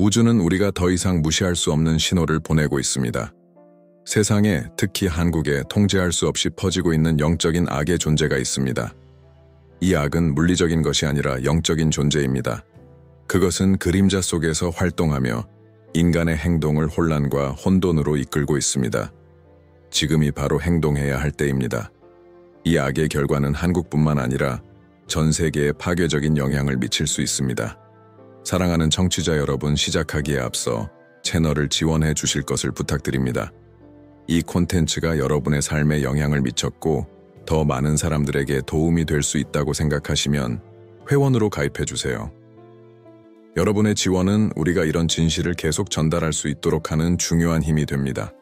우주는 우리가 더 이상 무시할 수 없는 신호를 보내고 있습니다. 세상에, 특히 한국에 통제할 수 없이 퍼지고 있는 영적인 악의 존재가 있습니다. 이 악은 물리적인 것이 아니라 영적인 존재입니다. 그것은 그림자 속에서 활동하며 인간의 행동을 혼란과 혼돈으로 이끌고 있습니다. 지금이 바로 행동해야 할 때입니다. 이 악의 결과는 한국뿐만 아니라 전 세계에 파괴적인 영향을 미칠 수 있습니다. 사랑하는 청취자 여러분, 시작하기에 앞서 채널을 지원해 주실 것을 부탁드립니다. 이 콘텐츠가 여러분의 삶에 영향을 미쳤고 더 많은 사람들에게 도움이 될 수 있다고 생각하시면 회원으로 가입해 주세요. 여러분의 지원은 우리가 이런 진실을 계속 전달할 수 있도록 하는 중요한 힘이 됩니다.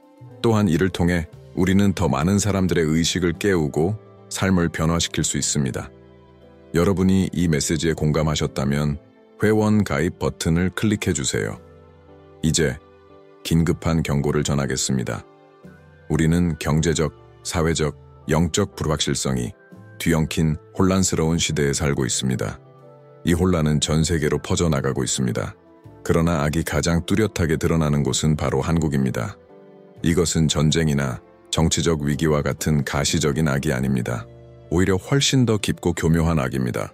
또한 이를 통해 우리는 더 많은 사람들의 의식을 깨우고 삶을 변화시킬 수 있습니다. 여러분이 이 메시지에 공감하셨다면 회원 가입 버튼을 클릭해 주세요. 이제 긴급한 경고를 전하겠습니다. 우리는 경제적, 사회적, 영적 불확실성이 뒤엉킨 혼란스러운 시대에 살고 있습니다. 이 혼란은 전 세계로 퍼져나가고 있습니다. 그러나 악이 가장 뚜렷하게 드러나는 곳은 바로 한국입니다. 이것은 전쟁이나 정치적 위기와 같은 가시적인 악이 아닙니다. 오히려 훨씬 더 깊고 교묘한 악입니다.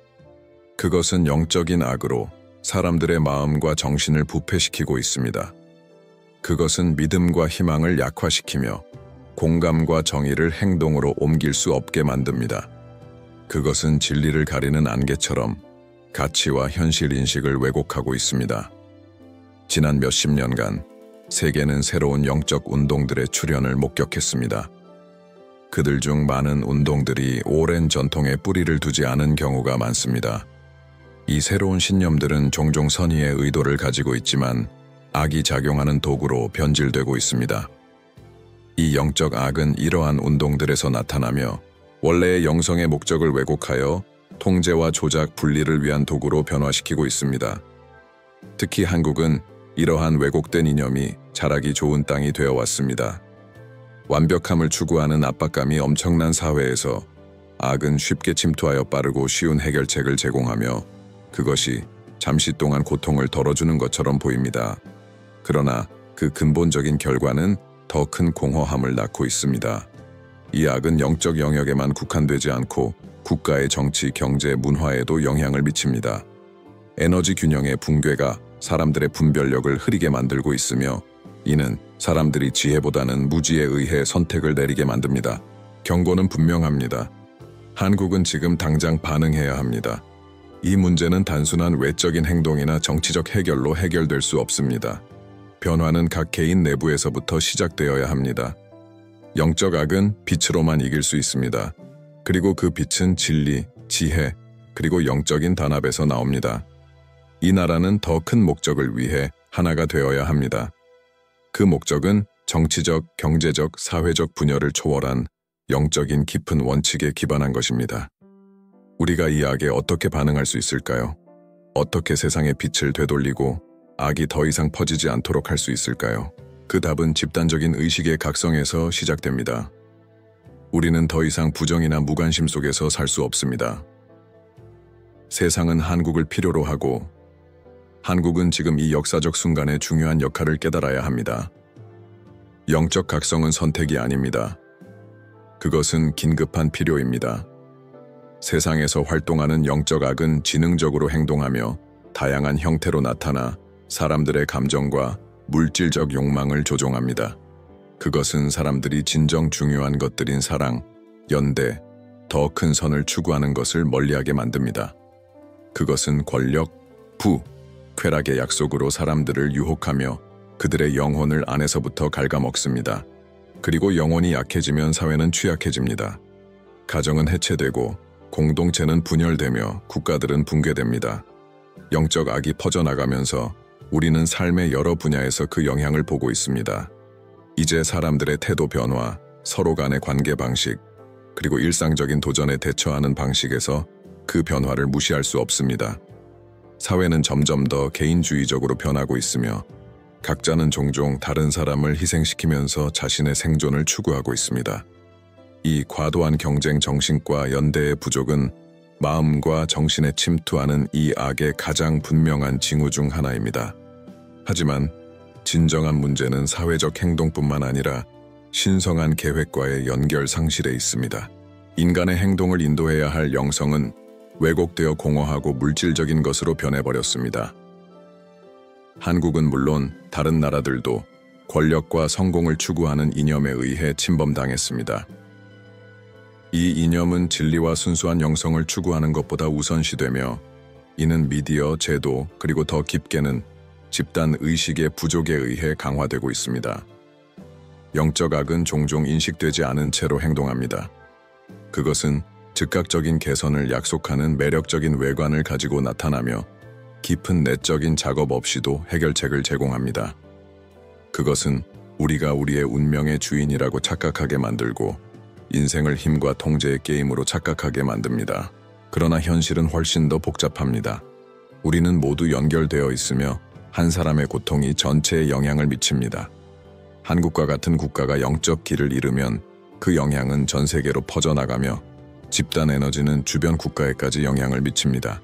그것은 영적인 악으로 사람들의 마음과 정신을 부패시키고 있습니다. 그것은 믿음과 희망을 약화시키며 공감과 정의를 행동으로 옮길 수 없게 만듭니다. 그것은 진리를 가리는 안개처럼 가치와 현실 인식을 왜곡하고 있습니다. 지난 몇십 년간 세계는 새로운 영적 운동들의 출현을 목격했습니다. 그들 중 많은 운동들이 오랜 전통에 뿌리를 두지 않은 경우가 많습니다. 이 새로운 신념들은 종종 선의의 의도를 가지고 있지만 악이 작용하는 도구로 변질되고 있습니다. 이 영적 악은 이러한 운동들에서 나타나며 원래의 영성의 목적을 왜곡하여 통제와 조작, 분리를 위한 도구로 변화시키고 있습니다. 특히 한국은 이러한 왜곡된 이념이 자라기 좋은 땅이 되어 왔습니다. 완벽함을 추구하는 압박감이 엄청난 사회에서 악은 쉽게 침투하여 빠르고 쉬운 해결책을 제공하며 그것이 잠시 동안 고통을 덜어주는 것처럼 보입니다. 그러나 그 근본적인 결과는 더 큰 공허함을 낳고 있습니다. 이 악은 영적 영역에만 국한되지 않고 국가의 정치, 경제, 문화에도 영향을 미칩니다. 에너지 균형의 붕괴가 사람들의 분별력을 흐리게 만들고 있으며 이는 사람들이 지혜보다는 무지에 의해 선택을 내리게 만듭니다. 경고는 분명합니다. 한국은 지금 당장 반응해야 합니다. 이 문제는 단순한 외적인 행동이나 정치적 해결로 해결될 수 없습니다. 변화는 각 개인 내부에서부터 시작되어야 합니다. 영적 악은 빛으로만 이길 수 있습니다. 그리고 그 빛은 진리, 지혜, 그리고 영적인 단합에서 나옵니다. 이 나라는 더 큰 목적을 위해 하나가 되어야 합니다. 그 목적은 정치적, 경제적, 사회적 분열을 초월한 영적인 깊은 원칙에 기반한 것입니다. 우리가 이 악에 어떻게 반응할 수 있을까요? 어떻게 세상의 빛을 되돌리고 악이 더 이상 퍼지지 않도록 할 수 있을까요? 그 답은 집단적인 의식의 각성에서 시작됩니다. 우리는 더 이상 부정이나 무관심 속에서 살 수 없습니다. 세상은 한국을 필요로 하고 한국은 지금 이 역사적 순간에 중요한 역할을 깨달아야 합니다. 영적 각성은 선택이 아닙니다. 그것은 긴급한 필요입니다. 세상에서 활동하는 영적 악은 지능적으로 행동하며 다양한 형태로 나타나 사람들의 감정과 물질적 욕망을 조종합니다. 그것은 사람들이 진정 중요한 것들인 사랑, 연대, 더 큰 선을 추구하는 것을 멀리하게 만듭니다. 그것은 권력, 부, 쾌락의 약속으로 사람들을 유혹하며 그들의 영혼을 안에서부터 갉아먹습니다. 그리고 영혼이 약해지면 사회는 취약해집니다. 가정은 해체되고 공동체는 분열되며 국가들은 붕괴됩니다. 영적 악이 퍼져나가면서 우리는 삶의 여러 분야에서 그 영향을 보고 있습니다. 이제 사람들의 태도 변화, 서로 간의 관계 방식, 그리고 일상적인 도전에 대처하는 방식에서 그 변화를 무시할 수 없습니다. 사회는 점점 더 개인주의적으로 변하고 있으며 각자는 종종 다른 사람을 희생시키면서 자신의 생존을 추구하고 있습니다. 이 과도한 경쟁 정신과 연대의 부족은 마음과 정신에 침투하는 이 악의 가장 분명한 징후 중 하나입니다. 하지만 진정한 문제는 사회적 행동뿐만 아니라 신성한 계획과의 연결 상실에 있습니다. 인간의 행동을 인도해야 할 영성은 왜곡되어 공허하고 물질적인 것으로 변해버렸습니다. 한국은 물론 다른 나라들도 권력과 성공을 추구하는 이념에 의해 침범당했습니다. 이 이념은 진리와 순수한 영성을 추구하는 것보다 우선시되며 이는 미디어, 제도, 그리고 더 깊게는 집단 의식의 부족에 의해 강화되고 있습니다. 영적 악은 종종 인식되지 않은 채로 행동합니다. 그것은 즉각적인 개선을 약속하는 매력적인 외관을 가지고 나타나며 깊은 내적인 작업 없이도 해결책을 제공합니다. 그것은 우리가 우리의 운명의 주인이라고 착각하게 만들고 인생을 힘과 통제의 게임으로 착각하게 만듭니다. 그러나 현실은 훨씬 더 복잡합니다. 우리는 모두 연결되어 있으며 한 사람의 고통이 전체에 영향을 미칩니다. 한국과 같은 국가가 영적 길을 잃으면 그 영향은 전 세계로 퍼져나가며 집단 에너지는 주변 국가에까지 영향을 미칩니다.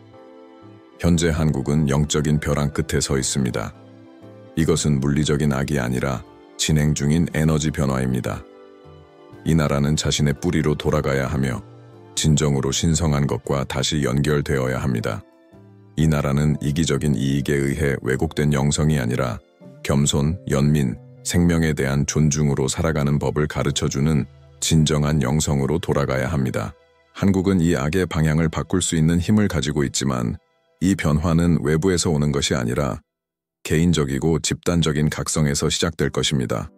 현재 한국은 영적인 벼랑 끝에 서 있습니다. 이것은 물리적인 악이 아니라 진행 중인 에너지 변화입니다. 이 나라는 자신의 뿌리로 돌아가야 하며 진정으로 신성한 것과 다시 연결되어야 합니다. 이 나라는 이기적인 이익에 의해 왜곡된 영성이 아니라 겸손, 연민, 생명에 대한 존중으로 살아가는 법을 가르쳐주는 진정한 영성으로 돌아가야 합니다. 한국은 이 악의 방향을 바꿀 수 있는 힘을 가지고 있지만 이 변화는 외부에서 오는 것이 아니라 개인적이고 집단적인 각성에서 시작될 것입니다.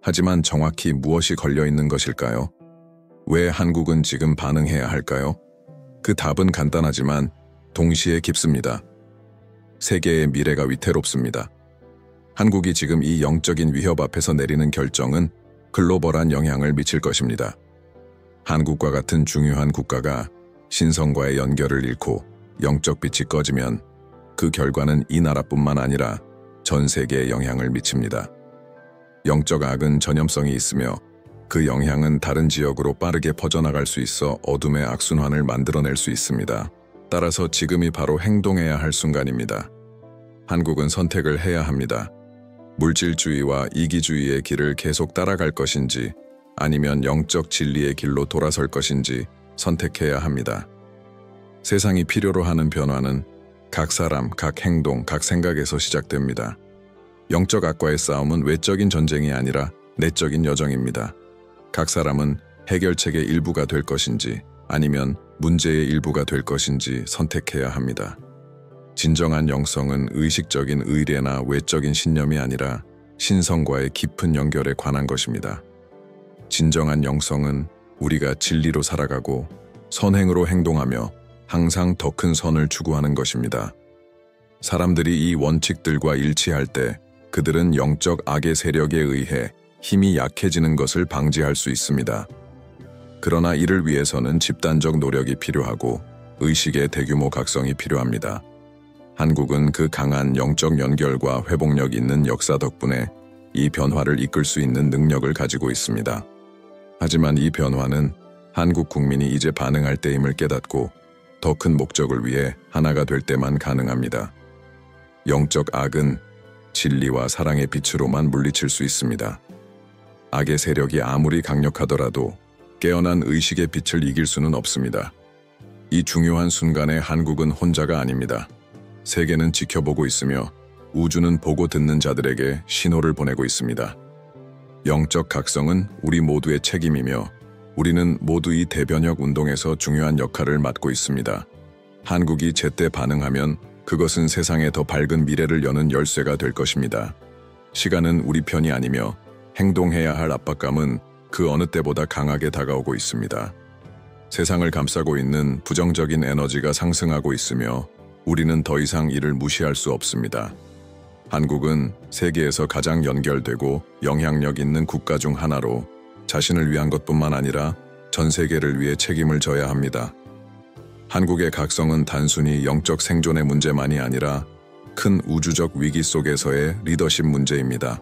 하지만 정확히 무엇이 걸려 있는 것일까요? 왜 한국은 지금 반응해야 할까요? 그 답은 간단하지만 동시에 깊습니다. 세계의 미래가 위태롭습니다. 한국이 지금 이 영적인 위협 앞에서 내리는 결정은 글로벌한 영향을 미칠 것입니다. 한국과 같은 중요한 국가가 신성과의 연결을 잃고 영적 빛이 꺼지면 그 결과는 이 나라뿐만 아니라 전 세계에 영향을 미칩니다. 영적 악은 전염성이 있으며 그 영향은 다른 지역으로 빠르게 퍼져나갈 수 있어 어둠의 악순환을 만들어낼 수 있습니다. 따라서 지금이 바로 행동해야 할 순간입니다. 한국은 선택을 해야 합니다. 물질주의와 이기주의의 길을 계속 따라갈 것인지 아니면 영적 진리의 길로 돌아설 것인지 선택해야 합니다. 세상이 필요로 하는 변화는 각 사람, 각 행동, 각 생각에서 시작됩니다. 영적 악과의 싸움은 외적인 전쟁이 아니라 내적인 여정입니다. 각 사람은 해결책의 일부가 될 것인지 아니면 문제의 일부가 될 것인지 선택해야 합니다. 진정한 영성은 의식적인 의례나 외적인 신념이 아니라 신성과의 깊은 연결에 관한 것입니다. 진정한 영성은 우리가 진리로 살아가고 선행으로 행동하며 항상 더 큰 선을 추구하는 것입니다. 사람들이 이 원칙들과 일치할 때 그들은 영적 악의 세력에 의해 힘이 약해지는 것을 방지할 수 있습니다. 그러나 이를 위해서는 집단적 노력이 필요하고 의식의 대규모 각성이 필요합니다. 한국은 그 강한 영적 연결과 회복력 있는 역사 덕분에 이 변화를 이끌 수 있는 능력을 가지고 있습니다. 하지만 이 변화는 한국 국민이 이제 반응할 때임을 깨닫고 더 큰 목적을 위해 하나가 될 때만 가능합니다. 영적 악은 진리와 사랑의 빛으로만 물리칠 수 있습니다. 악의 세력이 아무리 강력하더라도 깨어난 의식의 빛을 이길 수는 없습니다. 이 중요한 순간에 한국은 혼자가 아닙니다. 세계는 지켜보고 있으며 우주는 보고 듣는 자들에게 신호를 보내고 있습니다. 영적 각성은 우리 모두의 책임이며 우리는 모두 이 대변혁 운동에서 중요한 역할을 맡고 있습니다. 한국이 제때 반응하면 그것은 세상에 더 밝은 미래를 여는 열쇠가 될 것입니다. 시간은 우리 편이 아니며 행동해야 할 압박감은 그 어느 때보다 강하게 다가오고 있습니다. 세상을 감싸고 있는 부정적인 에너지가 상승하고 있으며 우리는 더 이상 이를 무시할 수 없습니다. 한국은 세계에서 가장 연결되고 영향력 있는 국가 중 하나로 자신을 위한 것뿐만 아니라 전 세계를 위해 책임을 져야 합니다. 한국의 각성은 단순히 영적 생존의 문제만이 아니라 큰 우주적 위기 속에서의 리더십 문제입니다.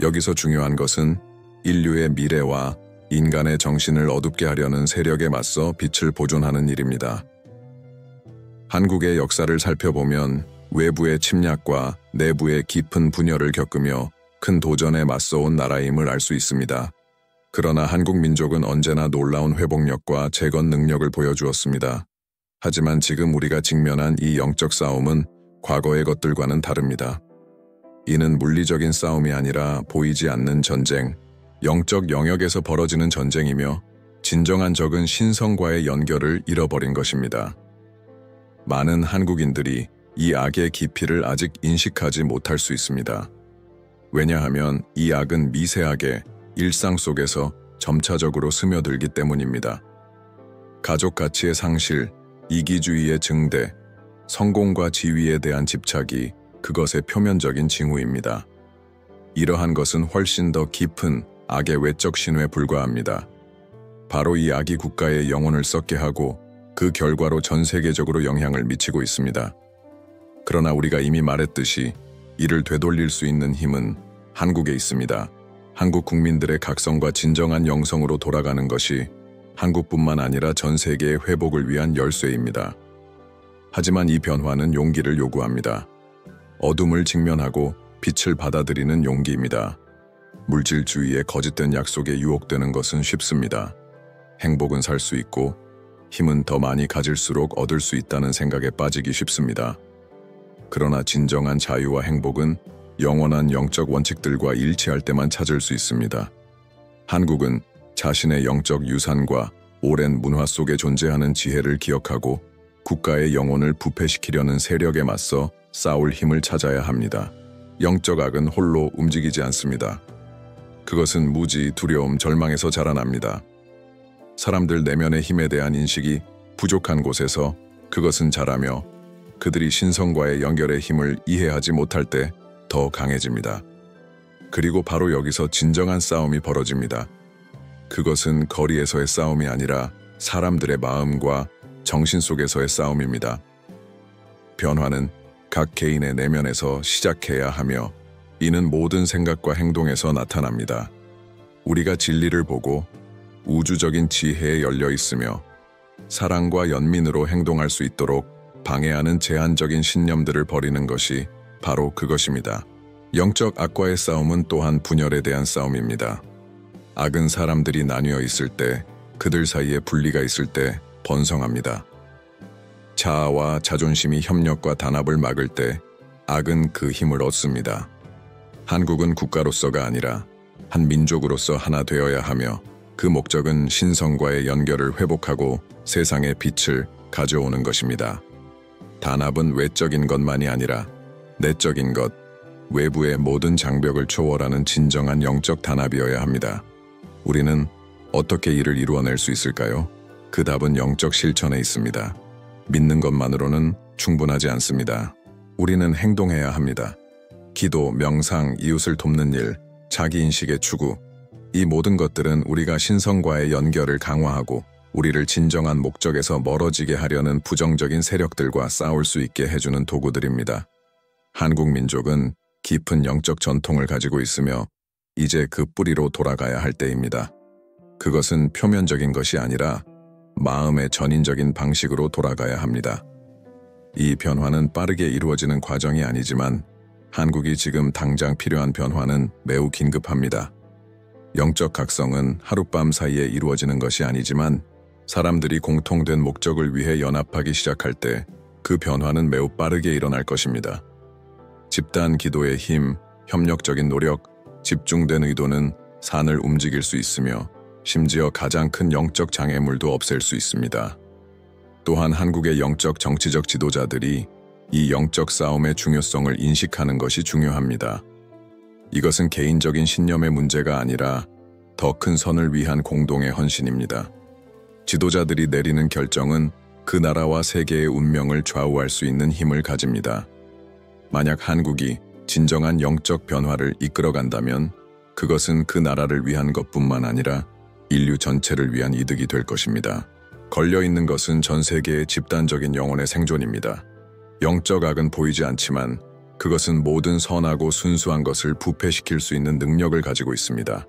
여기서 중요한 것은 인류의 미래와 인간의 정신을 어둡게 하려는 세력에 맞서 빛을 보존하는 일입니다. 한국의 역사를 살펴보면 외부의 침략과 내부의 깊은 분열을 겪으며 큰 도전에 맞서온 나라임을 알 수 있습니다. 그러나 한국 민족은 언제나 놀라운 회복력과 재건 능력을 보여주었습니다. 하지만 지금 우리가 직면한 이 영적 싸움은 과거의 것들과는 다릅니다. 이는 물리적인 싸움이 아니라 보이지 않는 전쟁, 영적 영역에서 벌어지는 전쟁이며 진정한 적은 신성과의 연결을 잃어버린 것입니다. 많은 한국인들이 이 악의 깊이를 아직 인식하지 못할 수 있습니다. 왜냐하면 이 악은 미세하게 일상 속에서 점차적으로 스며들기 때문입니다. 가족 가치의 상실, 이기주의의 증대, 성공과 지위에 대한 집착이 그것의 표면적인 징후입니다. 이러한 것은 훨씬 더 깊은 악의 외적 신호에 불과합니다. 바로 이 악이 국가의 영혼을 썩게 하고 그 결과로 전 세계적으로 영향을 미치고 있습니다. 그러나 우리가 이미 말했듯이 이를 되돌릴 수 있는 힘은 한국에 있습니다. 한국 국민들의 각성과 진정한 영성으로 돌아가는 것이 한국뿐만 아니라 전 세계의 회복을 위한 열쇠입니다. 하지만 이 변화는 용기를 요구합니다. 어둠을 직면하고 빛을 받아들이는 용기입니다. 물질주의의 거짓된 약속에 유혹되는 것은 쉽습니다. 행복은 살 수 있고 힘은 더 많이 가질수록 얻을 수 있다는 생각에 빠지기 쉽습니다. 그러나 진정한 자유와 행복은 영원한 영적 원칙들과 일치할 때만 찾을 수 있습니다. 한국은 자신의 영적 유산과 오랜 문화 속에 존재하는 지혜를 기억하고 국가의 영혼을 부패시키려는 세력에 맞서 싸울 힘을 찾아야 합니다. 영적 악은 홀로 움직이지 않습니다. 그것은 무지, 두려움, 절망에서 자라납니다. 사람들 내면의 힘에 대한 인식이 부족한 곳에서 그것은 자라며 그들이 신성과의 연결의 힘을 이해하지 못할 때 더 강해집니다. 그리고 바로 여기서 진정한 싸움이 벌어집니다. 그것은 거리에서의 싸움이 아니라 사람들의 마음과 정신 속에서의 싸움입니다. 변화는 각 개인의 내면에서 시작해야 하며 이는 모든 생각과 행동에서 나타납니다. 우리가 진리를 보고 우주적인 지혜에 열려 있으며 사랑과 연민으로 행동할 수 있도록 방해하는 제한적인 신념들을 버리는 것이 바로 그것입니다. 영적 악과의 싸움은 또한 분열에 대한 싸움입니다. 악은 사람들이 나뉘어 있을 때, 그들 사이에 분리가 있을 때 번성합니다. 자아와 자존심이 협력과 단합을 막을 때 악은 그 힘을 얻습니다. 한국은 국가로서가 아니라 한 민족으로서 하나 되어야 하며 그 목적은 신성과의 연결을 회복하고 세상의 빛을 가져오는 것입니다. 단합은 외적인 것만이 아니라 내적인 것, 외부의 모든 장벽을 초월하는 진정한 영적 단합이어야 합니다. 우리는 어떻게 이를 이루어낼 수 있을까요? 그 답은 영적 실천에 있습니다. 믿는 것만으로는 충분하지 않습니다. 우리는 행동해야 합니다. 기도, 명상, 이웃을 돕는 일, 자기인식의 추구, 이 모든 것들은 우리가 신성과의 연결을 강화하고 우리를 진정한 목적에서 멀어지게 하려는 부정적인 세력들과 싸울 수 있게 해주는 도구들입니다. 한국 민족은 깊은 영적 전통을 가지고 있으며 이제 그 뿌리로 돌아가야 할 때입니다. 그것은 표면적인 것이 아니라 마음의 전인적인 방식으로 돌아가야 합니다. 이 변화는 빠르게 이루어지는 과정이 아니지만 한국이 지금 당장 필요한 변화는 매우 긴급합니다. 영적 각성은 하룻밤 사이에 이루어지는 것이 아니지만 사람들이 공통된 목적을 위해 연합하기 시작할 때 그 변화는 매우 빠르게 일어날 것입니다. 집단 기도의 힘, 협력적인 노력, 집중된 의도는 산을 움직일 수 있으며 심지어 가장 큰 영적 장애물도 없앨 수 있습니다. 또한 한국의 영적 정치적 지도자들이 이 영적 싸움의 중요성을 인식하는 것이 중요합니다. 이것은 개인적인 신념의 문제가 아니라 더 큰 선을 위한 공동의 헌신입니다. 지도자들이 내리는 결정은 그 나라와 세계의 운명을 좌우할 수 있는 힘을 가집니다. 만약 한국이 진정한 영적 변화를 이끌어간다면 그것은 그 나라를 위한 것뿐만 아니라 인류 전체를 위한 이득이 될 것입니다. 걸려있는 것은 전 세계의 집단적인 영혼의 생존입니다. 영적 악은 보이지 않지만 그것은 모든 선하고 순수한 것을 부패시킬 수 있는 능력을 가지고 있습니다.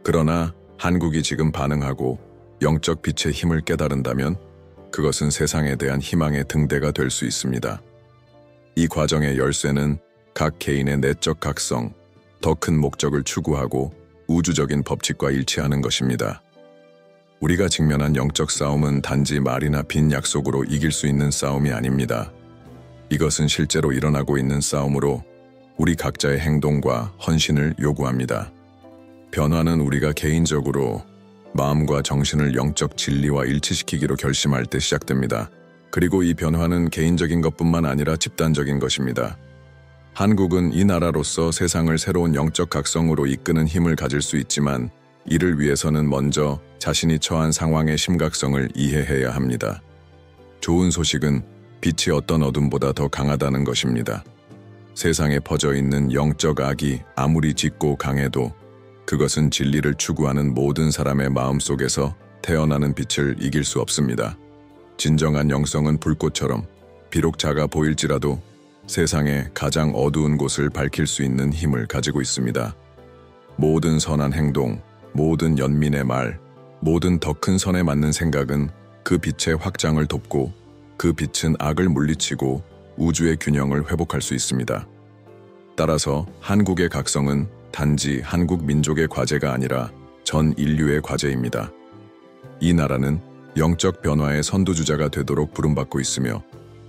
그러나 한국이 지금 반응하고 영적 빛의 힘을 깨달은다면 그것은 세상에 대한 희망의 등대가 될 수 있습니다. 이 과정의 열쇠는 각 개인의 내적 각성, 더 큰 목적을 추구하고 우주적인 법칙과 일치하는 것입니다. 우리가 직면한 영적 싸움은 단지 말이나 빈 약속으로 이길 수 있는 싸움이 아닙니다. 이것은 실제로 일어나고 있는 싸움으로 우리 각자의 행동과 헌신을 요구합니다. 변화는 우리가 개인적으로 마음과 정신을 영적 진리와 일치시키기로 결심할 때 시작됩니다. 그리고 이 변화는 개인적인 것뿐만 아니라 집단적인 것입니다. 한국은 이 나라로서 세상을 새로운 영적 각성으로 이끄는 힘을 가질 수 있지만 이를 위해서는 먼저 자신이 처한 상황의 심각성을 이해해야 합니다. 좋은 소식은 빛이 어떤 어둠보다 더 강하다는 것입니다. 세상에 퍼져 있는 영적 악이 아무리 짙고 강해도 그것은 진리를 추구하는 모든 사람의 마음속에서 태어나는 빛을 이길 수 없습니다. 진정한 영성은 불꽃처럼 비록 작아 보일지라도 세상의 가장 어두운 곳을 밝힐 수 있는 힘을 가지고 있습니다. 모든 선한 행동, 모든 연민의 말, 모든 더 큰 선에 맞는 생각은 그 빛의 확장을 돕고 그 빛은 악을 물리치고 우주의 균형을 회복할 수 있습니다. 따라서 한국의 각성은 단지 한국 민족의 과제가 아니라 전 인류의 과제입니다. 이 나라는 영적 변화의 선두주자가 되도록 부름받고 있으며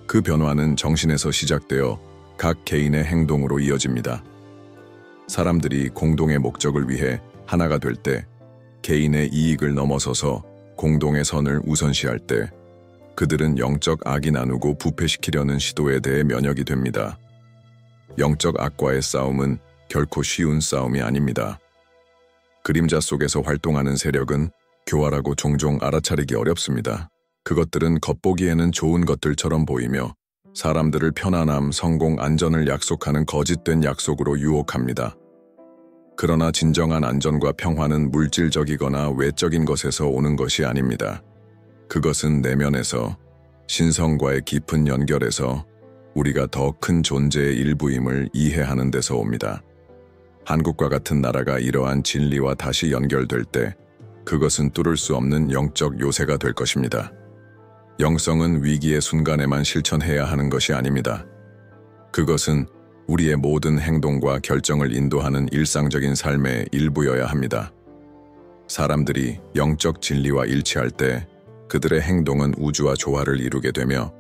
그 변화는 정신에서 시작되어 각 개인의 행동으로 이어집니다. 사람들이 공동의 목적을 위해 하나가 될 때, 개인의 이익을 넘어서서 공동의 선을 우선시할 때, 그들은 영적 악이 나누고 부패시키려는 시도에 대해 면역이 됩니다. 영적 악과의 싸움은 결코 쉬운 싸움이 아닙니다. 그림자 속에서 활동하는 세력은 교활하고 종종 알아차리기 어렵습니다. 그것들은 겉보기에는 좋은 것들처럼 보이며 사람들을 편안함, 성공, 안전을 약속하는 거짓된 약속으로 유혹합니다. 그러나 진정한 안전과 평화는 물질적이거나 외적인 것에서 오는 것이 아닙니다. 그것은 내면에서, 신성과의 깊은 연결에서 우리가 더 큰 존재의 일부임을 이해하는 데서 옵니다. 한국과 같은 나라가 이러한 진리와 다시 연결될 때 그것은 뚫을 수 없는 영적 요새가 될 것입니다. 영성은 위기의 순간에만 실천해야 하는 것이 아닙니다. 그것은 우리의 모든 행동과 결정을 인도하는 일상적인 삶의 일부여야 합니다. 사람들이 영적 진리와 일치할 때 그들의 행동은 우주와 조화를 이루게 되며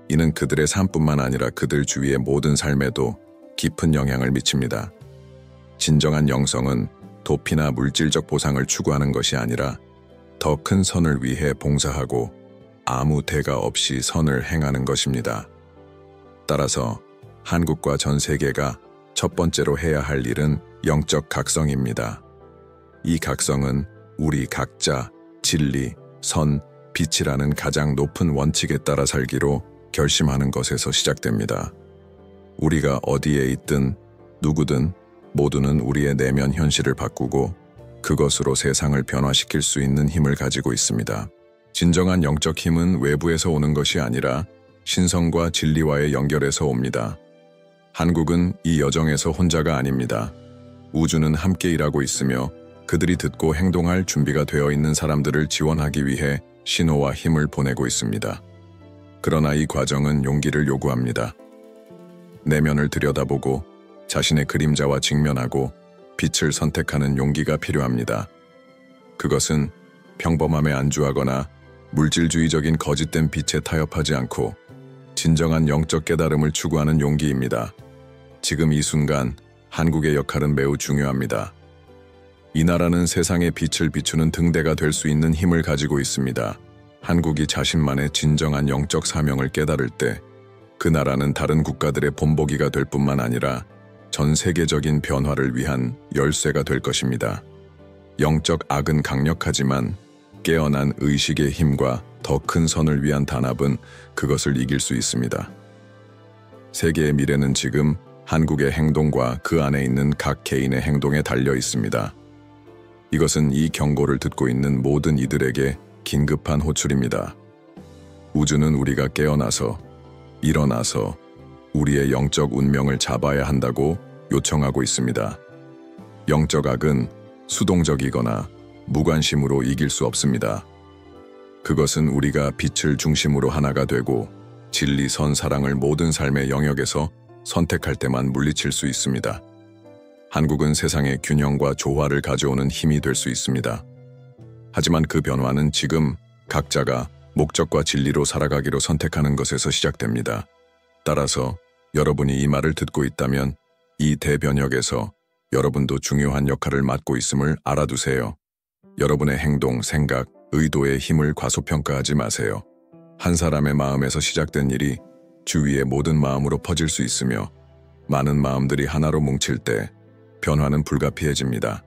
이는 그들의 삶뿐만 아니라 그들 주위의 모든 삶에도 깊은 영향을 미칩니다. 진정한 영성은 도피나 물질적 보상을 추구하는 것이 아니라 더 큰 선을 위해 봉사하고 아무 대가 없이 선을 행하는 것입니다. 따라서 한국과 전 세계가 첫 번째로 해야 할 일은 영적 각성입니다. 이 각성은 우리 각자 진리, 선, 빛이라는 가장 높은 원칙에 따라 살기로 결심하는 것에서 시작됩니다. 우리가 어디에 있든 누구든 모두는 우리의 내면 현실을 바꾸고 그것으로 세상을 변화시킬 수 있는 힘을 가지고 있습니다. 진정한 영적 힘은 외부에서 오는 것이 아니라 신성과 진리와의 연결에서 옵니다. 한국은 이 여정에서 혼자가 아닙니다. 우주는 함께 일하고 있으며 그들이 듣고 행동할 준비가 되어 있는 사람들을 지원하기 위해 신호와 힘을 보내고 있습니다. 그러나 이 과정은 용기를 요구합니다. 내면을 들여다보고 자신의 그림자와 직면하고 빛을 선택하는 용기가 필요합니다. 그것은 평범함에 안주하거나 물질주의적인 거짓된 빛에 타협하지 않고 진정한 영적 깨달음을 추구하는 용기입니다. 지금 이 순간 한국의 역할은 매우 중요합니다. 이 나라는 세상의 빛을 비추는 등대가 될 수 있는 힘을 가지고 있습니다. 한국이 자신만의 진정한 영적 사명을 깨달을 때 그 나라는 다른 국가들의 본보기가 될 뿐만 아니라 전 세계적인 변화를 위한 열쇠가 될 것입니다. 영적 악은 강력하지만 깨어난 의식의 힘과 더 큰 선을 위한 단합은 그것을 이길 수 있습니다. 세계의 미래는 지금 한국의 행동과 그 안에 있는 각 개인의 행동에 달려 있습니다. 이것은 이 경고를 듣고 있는 모든 이들에게 긴급한 호출입니다. 우주는 우리가 깨어나서, 일어나서 우리의 영적 운명을 잡아야 한다고 요청하고 있습니다. 영적 악은 수동적이거나 무관심으로 이길 수 없습니다. 그것은 우리가 빛을 중심으로 하나가 되고 진리, 선, 사랑을 모든 삶의 영역에서 선택할 때만 물리칠 수 있습니다. 한국은 세상의 균형과 조화를 가져오는 힘이 될 수 있습니다. 하지만 그 변화는 지금 각자가 목적과 진리로 살아가기로 선택하는 것에서 시작됩니다. 따라서 여러분이 이 말을 듣고 있다면 이 대변혁에서 여러분도 중요한 역할을 맡고 있음을 알아두세요. 여러분의 행동, 생각, 의도의 힘을 과소평가하지 마세요. 한 사람의 마음에서 시작된 일이 주위의 모든 마음으로 퍼질 수 있으며 많은 마음들이 하나로 뭉칠 때 변화는 불가피해집니다.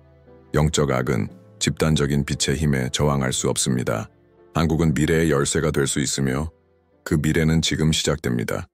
영적 악은 집단적인 빛의 힘에 저항할 수 없습니다. 한국은 미래의 열쇠가 될 수 있으며 그 미래는 지금 시작됩니다.